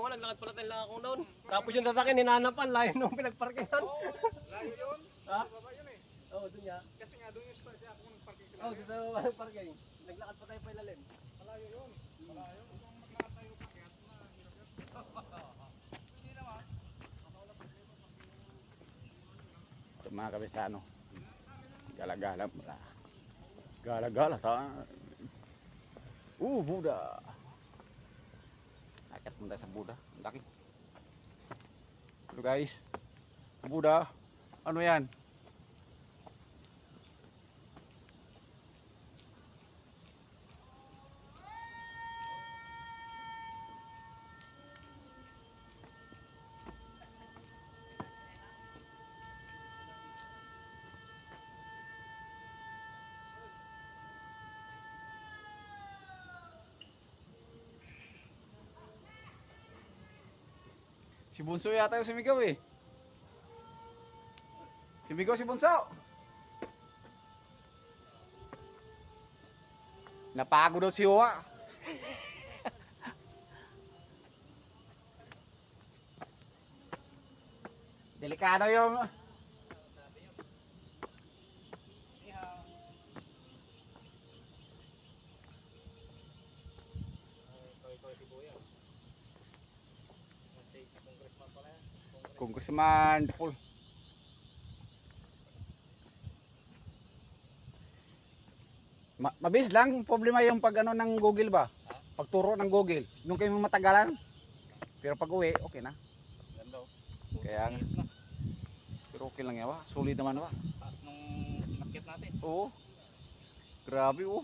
nga, naglakad pala tayo lang ako noon. Tapos yung sasakyan, hinanapan, layo nung pinagparkingan. Layo yun. Ha? Baba yun eh. Oo, doon niya. Kasi nga doon yung spot siya kung parking sila. Oo, dito sa parking. Naglakad pa tayo pa ilalim. Malayo yun. Malayo. Kung maglakad tayo pakyat, mahirap yun. Hindi naman. Ito mga kabisano. Gala-gala mula. Gala-gala ta. Buda. Akit muna sa Buda. Ang laki. Ito guys. Buda. Ano yan? Si Bunso yata yung sumigaw eh. Sumigaw si Bunso. Napagod daw si Hoa. Delikado yung... Congressman Paul. Mabilis lang, problema yung pag ano ng Google ba? Pagturo ng Google. Nung kayo matagalan. Pero pag uwi, okay na. Ganda oh. Kaya nga. Pero okay lang yan ba? Solid naman ba? Taas nung nakit natin. Oo. Grabe oh.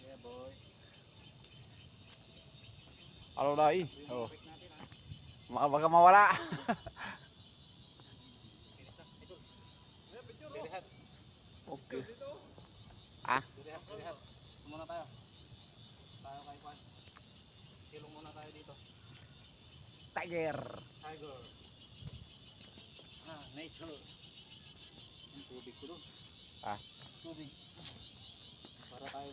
Yeah boy. Alo dai. Oh. Break natin ha. Baka mawala. Dilihat. Okay. Dito. Ah, Dilihat. Muna tayo. Tayo kay Kwan. Silong muna tayo dito. tiger. Tiger. Nature. Yung tubig ko doon. Ah. Tubig. Para tayo